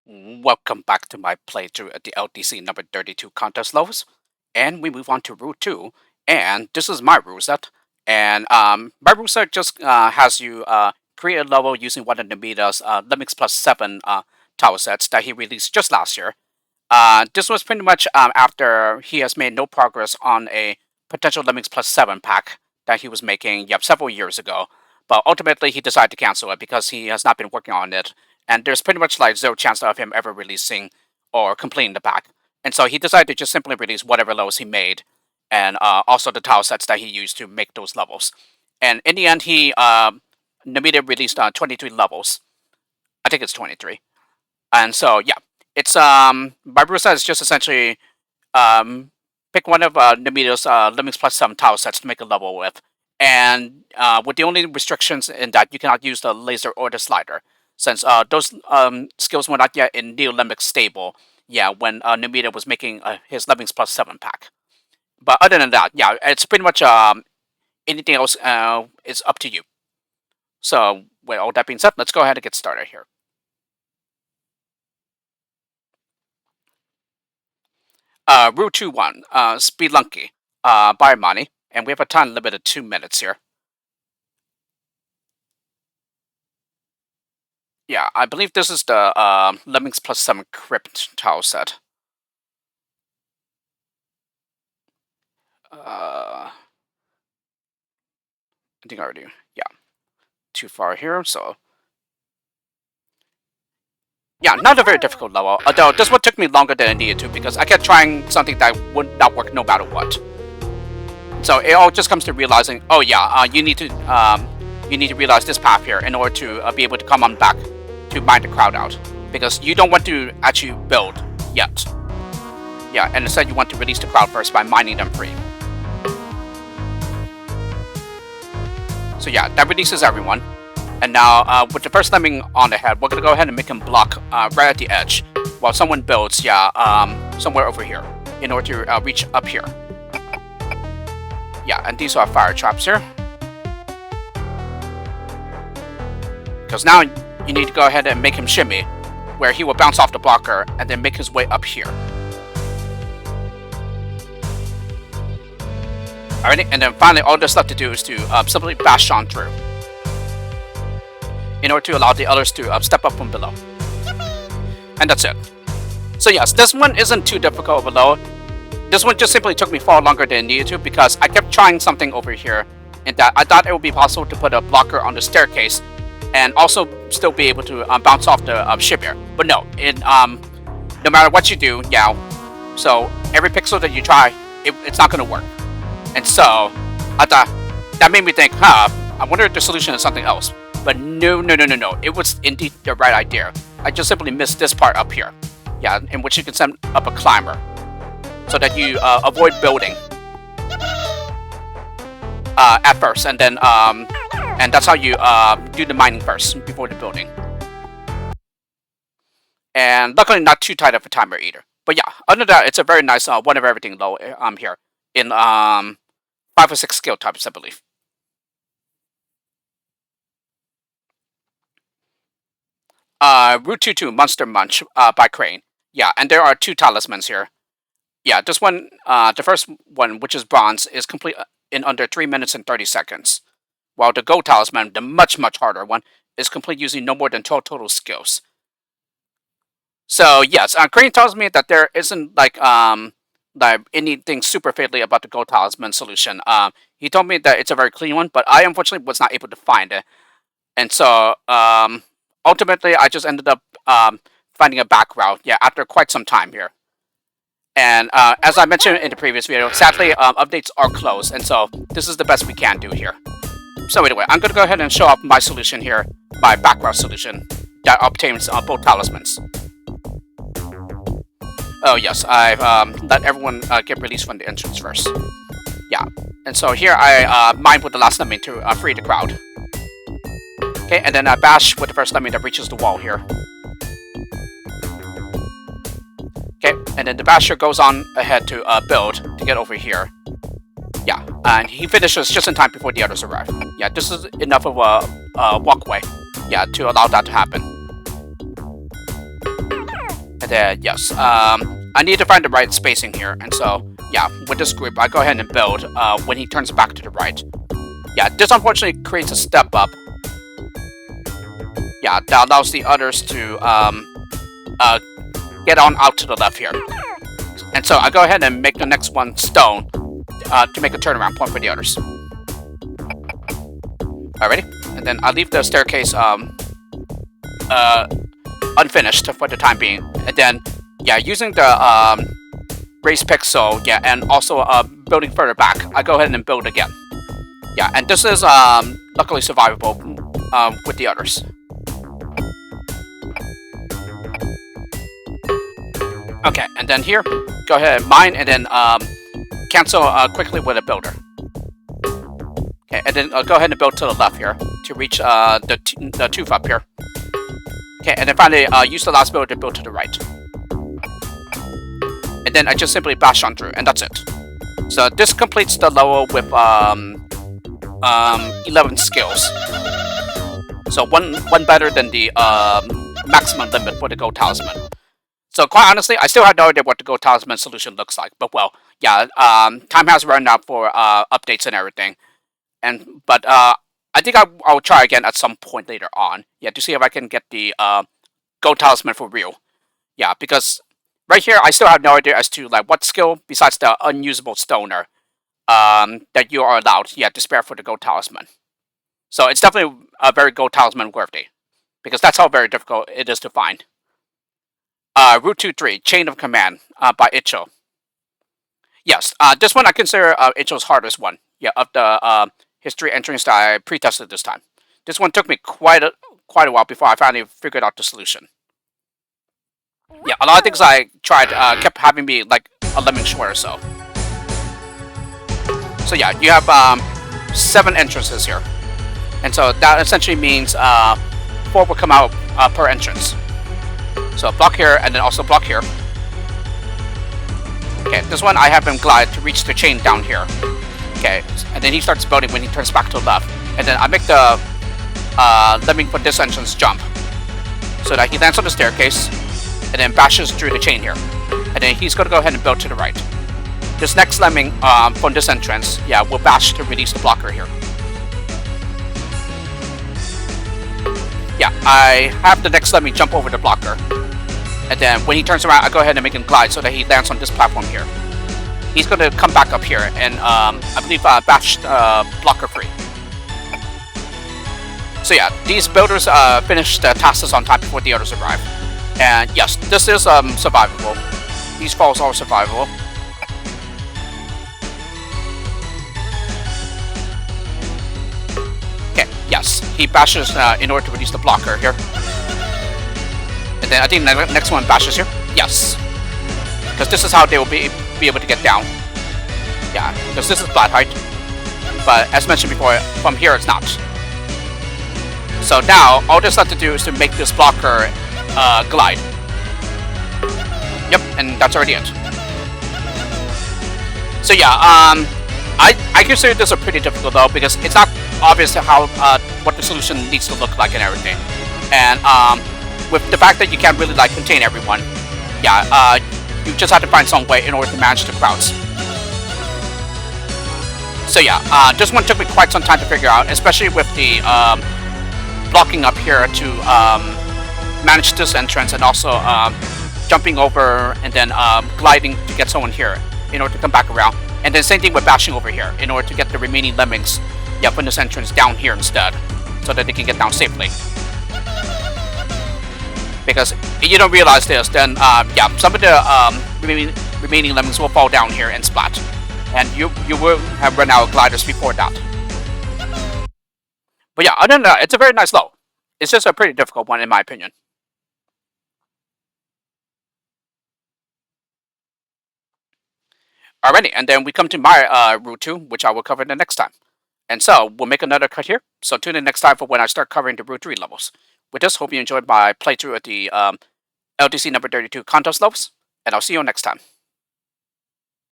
Welcome back to my playthrough at the LDC number 32 contest levels. And we move on to Route 2. And this is my rule set. And my rule set just has you create a level using one of Namida's Limix Plus 7 tile sets that he released just last year. This was pretty much after he has made no progress on a potential Limix Plus 7 pack that he was making several years ago. But ultimately, he decided to cancel it because he has not been working on it, and there's pretty much like zero chance of him ever releasing or completing the pack. And so he decided to just simply release whatever levels he made, and also the tile sets that he used to make those levels. And in the end, he Namida released 23 levels. I think it's 23. And so yeah, it's Barbarossa is just essentially pick one of Namida's Limits Plus 7 tile sets to make a level with. And with the only restrictions in that you cannot use the laser or the slider, since those skills were not yet in Neolimbic stable, when Namida was making his Lemmings Plus 7 pack. But other than that, it's pretty much anything else is up to you. So, with all that being said, let's go ahead and get started here. Route 2-1, Spelunky, by Armani, and we have a time limit of 2 minutes here. Yeah, I believe this is the Lemmings Plus 7 Crypt tile set. I think I already, too far here, so. Yeah, not a very difficult level, although this one took me longer than I needed to because I kept trying something that would not work no matter what. So it all just comes to realizing, oh yeah, you need to realize this path here in order to be able to come on back to mine the crowd out, because you don't want to actually build yet. Yeah, and instead you want to release the crowd first by mining them free. So yeah, that releases everyone. And now, with the first lemming on the head, we're going to go ahead and make him block right at the edge, while someone builds, somewhere over here, in order to reach up here. Yeah, and these are fire traps here. Because now, you need to go ahead and make him shimmy, where he will bounce off the blocker, and then make his way up here. Alrighty, and then finally, all that's left to do is to simply bash on through, in order to allow the others to step up from below. And that's it. So yes, this one isn't too difficult of a load. This one just simply took me far longer than it needed to because I kept trying something over here, in that I thought it would be possible to put a blocker on the staircase and also still be able to bounce off the ship here. But no, no matter what you do, so every pixel that you try, it's not going to work. And so I thought, that made me think, I wonder if the solution is something else. But no. It was indeed the right idea. I just simply missed this part up here. Yeah, in which you can send up a climber, so that you avoid building at first, and then and that's how you do the mining first before the building. And luckily, not too tight of a timer either. But yeah, other than that, it's a very nice one of everything low here in 5 or 6 skill types, I believe. Route 2-2, Monster Munch by Crane. Yeah, and there are 2 talismans here. Yeah, this one, the first one, which is bronze, is complete in under 3 minutes and 30 seconds. While the gold talisman, the much harder one, is complete using no more than 12 total skills. So yes, Crane tells me that there isn't like anything super fatally about the gold talisman solution. He told me that it's a very clean one, but I unfortunately was not able to find it. And so ultimately, I just ended up finding a back route, after quite some time here. And as I mentioned in the previous video, sadly, updates are closed, and so this is the best we can do here. So anyway, I'm going to go ahead and show off my solution here, my back route solution, that obtains both talismans. Oh yes, I've let everyone get released from the entrance first. Yeah, and so here I mine with the last lemming to free the crowd. Okay, and then I bash with the first lemming that reaches the wall here. Okay, and then the basher goes on ahead to build to get over here. Yeah, and he finishes just in time before the others arrive. Yeah, this is enough of a walkway, to allow that to happen. then yes, I need to find the right spacing here, and so yeah, with this group, I go ahead and build when he turns back to the right. Yeah, this unfortunately creates a step up. Yeah, that allows the others to get on out to the left here. And so I go ahead and make the next one stone to make a turnaround point for the others. Alrighty, and then I leave the staircase unfinished for the time being. And then, yeah, using the raised pixel, yeah, and also building further back, I go ahead and build again. Yeah, and this is luckily survivable with the others. Okay, and then here, go ahead and mine, and then cancel quickly with a builder. Okay, and then go ahead and build to the left here to reach the tooth up here. Okay, and then finally use the last builder to build to the right. And then I just simply bash on through, and that's it. So this completes the level with 11 skills. So one better than the maximum limit for the gold talisman. So quite honestly, I still have no idea what the gold talisman solution looks like. But well, yeah, time has run out for updates and everything. But I think I'll try again at some point later on. Yeah, to see if I can get the gold talisman for real. Yeah, because right here I still have no idea as to like what skill besides the unusable stoner that you are allowed, yeah, to spare for the gold talisman. So it's definitely a very gold talisman worthy, because that's how very difficult it is to find. Route 2-3, Chain of Command by Icho. Yes, this one I consider Icho's hardest one. Yeah, of the history entrance that I pre-tested this time. This one took me quite a while before I finally figured out the solution. Yeah, a lot of things I tried kept having me like a lemming short or so. So yeah, you have 7 entrances here. And so that essentially means 4 will come out per entrance. So block here, and then also block here. Okay, this one I have him glide to reach the chain down here. Okay, and then he starts building when he turns back to the left. And then I make the lemming for this entrance jump, so that he lands on the staircase, and then bashes through the chain here. And then he's going to go ahead and build to the right. This next lemming from this entrance, yeah, will bash to release the blocker here. Yeah, I have the next lemming jump over the blocker. And then when he turns around, I go ahead and make him glide so that he lands on this platform here. He's going to come back up here and I believe bash blocker free. So yeah, these builders finish the tasks on time before the others arrive. And yes, this is survivable. These falls are survivable. Okay, yes, he bashes in order to release the blocker here. And then I think the next one bashes here. Yes, because this is how they will be able to get down. Yeah, because this is flat height. But as mentioned before, from here it's not. So now all this left to do is to make this blocker glide. Yep, and that's already it. So yeah, I consider this a pretty difficult though, because it's not obvious how what the solution needs to look like and everything. And with the fact that you can't really like contain everyone, yeah, you just have to find some way in order to manage the crowds. So yeah, this one took me quite some time to figure out, especially with the blocking up here to manage this entrance, and also jumping over and then gliding to get someone here in order to come back around. And then same thing with bashing over here in order to get the remaining lemmings, yeah, from this entrance down here instead, so that they can get down safely. Because if you don't realize this, then yeah, some of the remaining lemmings will fall down here and splat, and you will have run out of gliders before that. But yeah, other than that, it's a very nice level. It's just a pretty difficult one in my opinion. Alrighty, and then we come to my Route 2, which I will cover the next time. And so, we'll make another cut here, so tune in next time for when I start covering the Route 3 levels. With this, hope you enjoyed my playthrough at the LDC number 32 contest levels, and I'll see you next time.